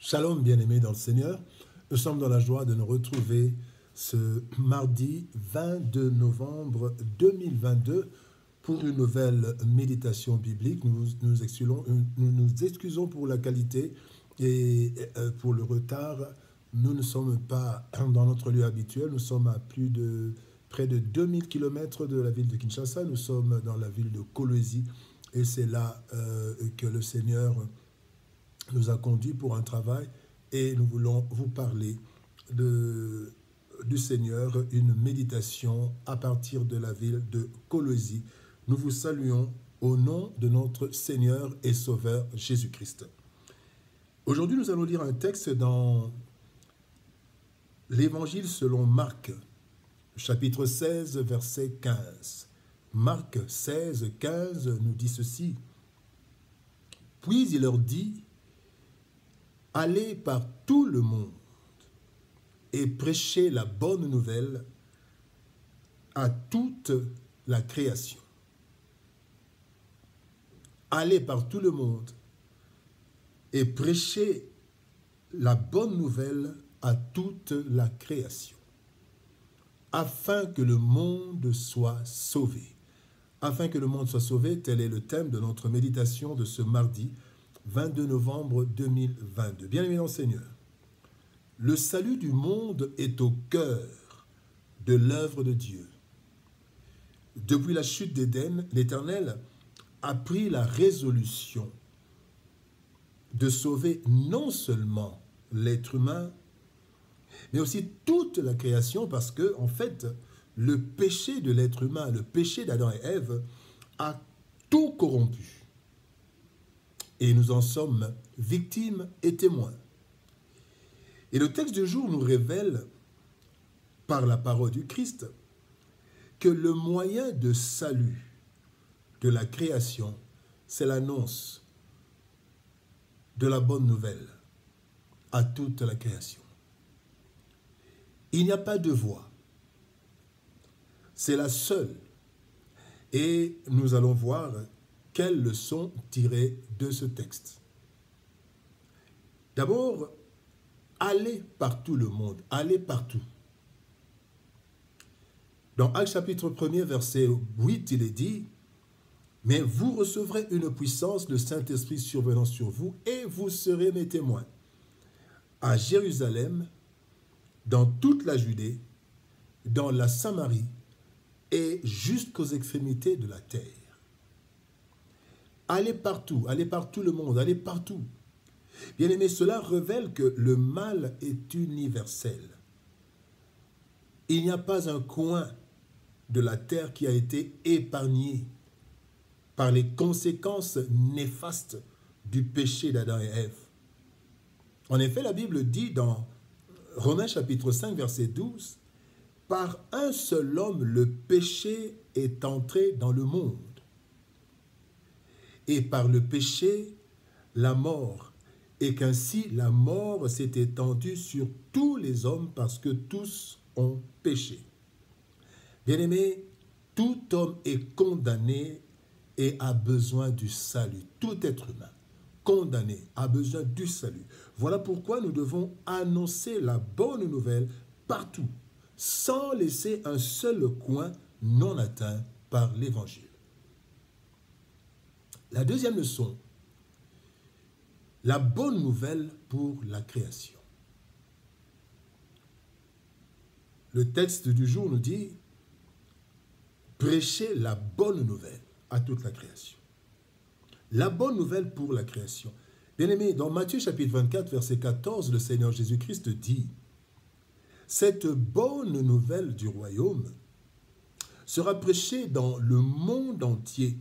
Shalom, bien-aimés dans le Seigneur. Nous sommes dans la joie de nous retrouver ce mardi 22 novembre 2022 pour une nouvelle méditation biblique. Nous nous excusons pour la qualité et pour le retard. Nous ne sommes pas dans notre lieu habituel. Nous sommes à près de 2000 km de la ville de Kinshasa. Nous sommes dans la ville de Kolwezi et c'est là que le Seigneur nous a conduits pour un travail et nous voulons vous parler du Seigneur, une méditation à partir de la ville de Kolwezi. Nous vous saluons au nom de notre Seigneur et Sauveur Jésus-Christ. Aujourd'hui, nous allons lire un texte dans l'Évangile selon Marc, chapitre 16, verset 15. Marc 16, 15 nous dit ceci. Puis il leur dit, allez par tout le monde et prêchez la bonne nouvelle à toute la création. Allez par tout le monde et prêchez la bonne nouvelle à toute la création, afin que le monde soit sauvé. Afin que le monde soit sauvé, tel est le thème de notre méditation de ce mardi 22 novembre 2022. Bien-aimés dans le Seigneur, le salut du monde est au cœur de l'œuvre de Dieu. Depuis la chute d'Éden, l'Éternel a pris la résolution de sauver non seulement l'être humain, mais aussi toute la création, parce que, en fait, le péché de l'être humain, le péché d'Adam et Ève, a tout corrompu. Et nous en sommes victimes et témoins. Et le texte du jour nous révèle, par la parole du Christ, que le moyen de salut de la création, c'est l'annonce de la bonne nouvelle à toute la création. Il n'y a pas de voie. C'est la seule. Et nous allons voir quelles leçons tirer de ce texte. D'abord, allez par tout le monde, allez partout. Dans Actes chapitre 1er, verset 8, il est dit, « Mais vous recevrez une puissance, le Saint-Esprit survenant sur vous, et vous serez mes témoins à Jérusalem, dans toute la Judée, dans la Samarie et jusqu'aux extrémités de la terre. » Allez partout le monde, allez partout. Bien aimé, cela révèle que le mal est universel. Il n'y a pas un coin de la terre qui a été épargné par les conséquences néfastes du péché d'Adam et Ève. En effet, la Bible dit dans Romains chapitre 5, verset 12, « Par un seul homme, le péché est entré dans le monde. Et par le péché, la mort, et qu'ainsi la mort s'est étendue sur tous les hommes parce que tous ont péché. » Bien-aimé, tout homme est condamné et a besoin du salut. Tout être humain, condamné, a besoin du salut. Voilà pourquoi nous devons annoncer la bonne nouvelle partout, sans laisser un seul coin non atteint par l'Évangile. La deuxième leçon, la bonne nouvelle pour la création. Le texte du jour nous dit « Prêchez la bonne nouvelle à toute la création. » La bonne nouvelle pour la création. Bien-aimés, dans Matthieu chapitre 24, verset 14, le Seigneur Jésus-Christ dit « Cette bonne nouvelle du royaume sera prêchée dans le monde entier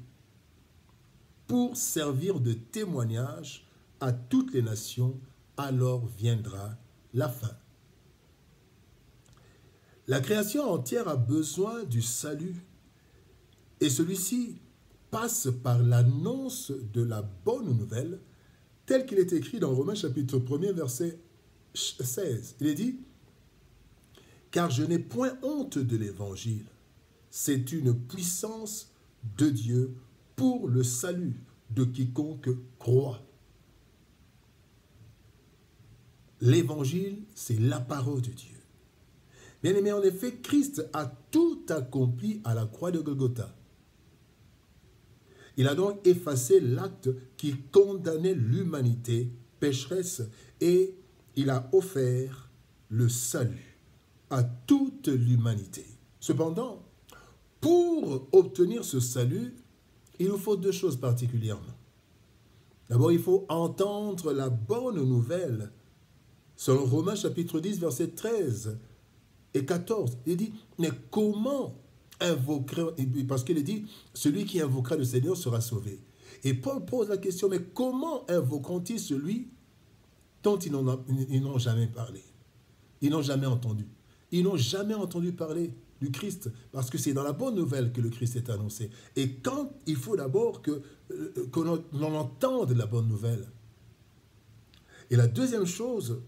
pour servir de témoignage à toutes les nations, alors viendra la fin. » La création entière a besoin du salut et celui-ci passe par l'annonce de la bonne nouvelle tel qu'il est écrit dans Romains chapitre 1er verset 16. Il est dit « Car je n'ai point honte de l'évangile, c'est une puissance de Dieu pour le salut de quiconque croit. » L'évangile, c'est la parole de Dieu. Bien-aimé, en effet, Christ a tout accompli à la croix de Golgotha. Il a donc effacé l'acte qui condamnait l'humanité pécheresse et il a offert le salut à toute l'humanité. Cependant, pour obtenir ce salut, il nous faut deux choses particulièrement. D'abord, il faut entendre la bonne nouvelle. Selon Romains chapitre 10, versets 13 et 14, il dit, mais comment invoquera, parce qu'il dit, celui qui invoquera le Seigneur sera sauvé. Et Paul pose la question, mais comment invoqueront-ils celui dont ils n'ont jamais parlé? Ils n'ont jamais entendu. Ils n'ont jamais entendu parler du Christ, parce que c'est dans la bonne nouvelle que le Christ est annoncé. Et quand il faut d'abord que l'on entende la bonne nouvelle. Et la deuxième chose,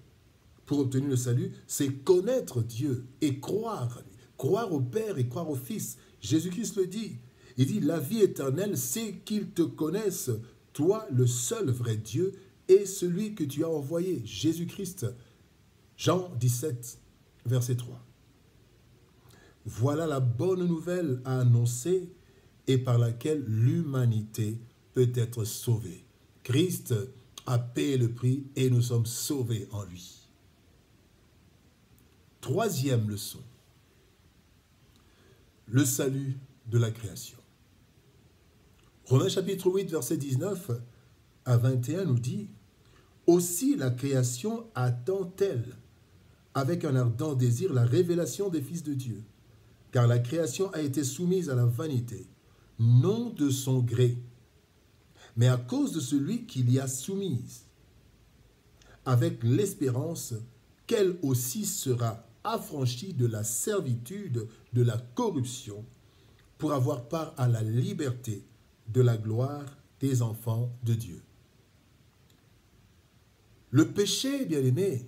pour obtenir le salut, c'est connaître Dieu et croire à lui. Croire au Père et croire au Fils. Jésus-Christ le dit. Il dit, la vie éternelle, c'est qu'ils te connaissent, toi, le seul vrai Dieu, et celui que tu as envoyé, Jésus-Christ. Jean 17, verset 3. Voilà la bonne nouvelle à annoncer et par laquelle l'humanité peut être sauvée. Christ a payé le prix et nous sommes sauvés en lui. Troisième leçon, le salut de la création. Romains chapitre 8, verset 19 à 21 nous dit, « Aussi la création attend-elle avec un ardent désir la révélation des fils de Dieu, car la création a été soumise à la vanité, non de son gré, mais à cause de celui qui l'y a soumise, avec l'espérance qu'elle aussi sera affranchie de la servitude de la corruption, pour avoir part à la liberté de la gloire des enfants de Dieu. » Le péché, bien-aimé,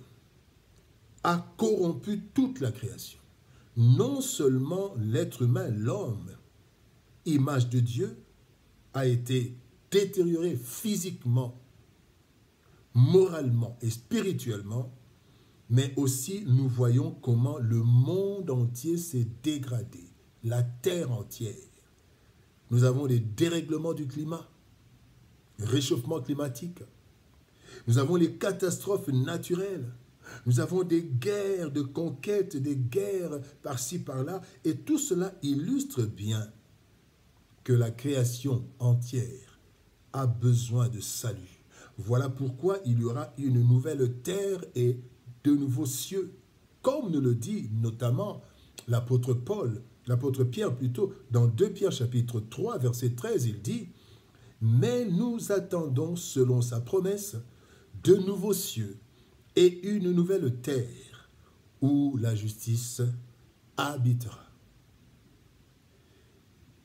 a corrompu toute la création. Non seulement l'être humain, l'homme, image de Dieu, a été détérioré physiquement, moralement et spirituellement, mais aussi nous voyons comment le monde entier s'est dégradé, la terre entière. Nous avons des dérèglements du climat, réchauffement climatique. Nous avons les catastrophes naturelles. Nous avons des guerres de conquête, des guerres par-ci, par-là. Et tout cela illustre bien que la création entière a besoin de salut. Voilà pourquoi il y aura une nouvelle terre et de nouveaux cieux. Comme nous le dit notamment l'apôtre Paul, l'apôtre Pierre plutôt, dans 2 Pierre chapitre 3, verset 13, il dit « Mais nous attendons, selon sa promesse, de nouveaux cieux et une nouvelle terre où la justice habitera. »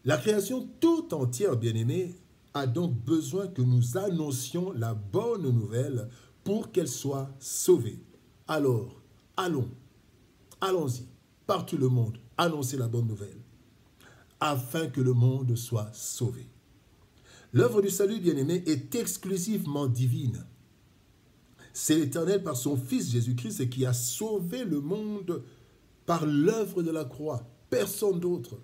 La création tout entière, bien-aimée, a donc besoin que nous annoncions la bonne nouvelle pour qu'elle soit sauvée. Alors, allons-y, par tout le monde, annoncer la bonne nouvelle, afin que le monde soit sauvé. L'œuvre du salut, bien-aimé, est exclusivement divine. C'est l'Éternel par son Fils Jésus-Christ qui a sauvé le monde par l'œuvre de la croix, personne d'autre.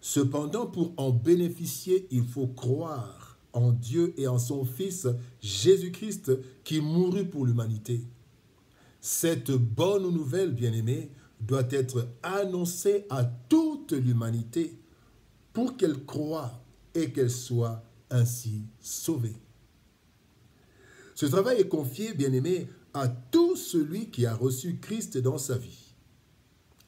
Cependant, pour en bénéficier, il faut croire en Dieu et en son Fils Jésus-Christ qui mourut pour l'humanité. Cette bonne nouvelle, bien-aimée, doit être annoncée à toute l'humanité pour qu'elle croie et qu'elle soit ainsi sauvée. Ce travail est confié, bien-aimé, à tout celui qui a reçu Christ dans sa vie.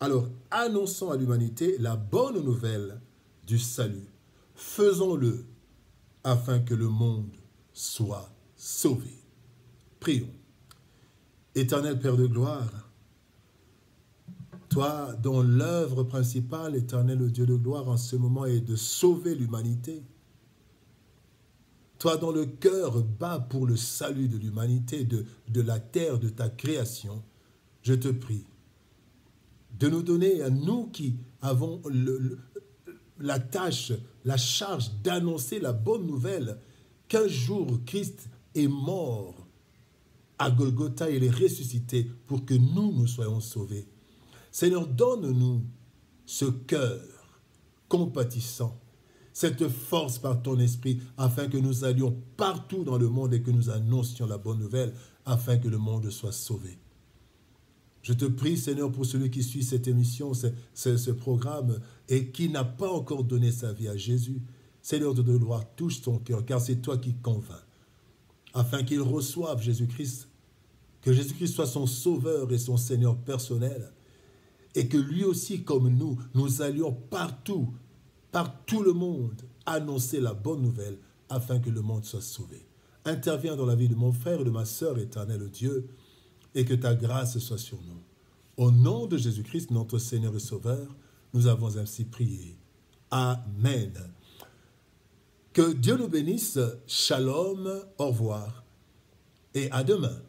Alors, annonçons à l'humanité la bonne nouvelle du salut. Faisons-le afin que le monde soit sauvé. Prions. Éternel Père de gloire, toi dont l'œuvre principale, éternel Dieu de gloire, en ce moment est de sauver l'humanité, toi dont le cœur bat pour le salut de l'humanité, de la terre, de ta création, je te prie de nous donner à nous qui avons la tâche, la charge d'annoncer la bonne nouvelle qu'un jour Christ est mort à Golgotha, il est ressuscité pour que nous soyons sauvés. Seigneur, donne-nous ce cœur compatissant, cette force par ton esprit, afin que nous allions partout dans le monde et que nous annoncions la bonne nouvelle, afin que le monde soit sauvé. Je te prie, Seigneur, pour celui qui suit cette émission, ce programme, et qui n'a pas encore donné sa vie à Jésus. Seigneur de gloire, touche ton cœur, car c'est toi qui convaincs, afin qu'il reçoive Jésus-Christ, que Jésus-Christ soit son sauveur et son Seigneur personnel, et que lui aussi, comme nous allions partout, par tout le monde, annoncer la bonne nouvelle, afin que le monde soit sauvé. Interviens dans la vie de mon frère et de ma sœur, éternel Dieu, et que ta grâce soit sur nous. Au nom de Jésus-Christ, notre Seigneur et Sauveur, nous avons ainsi prié. Amen. Que Dieu nous bénisse. Shalom, au revoir et à demain.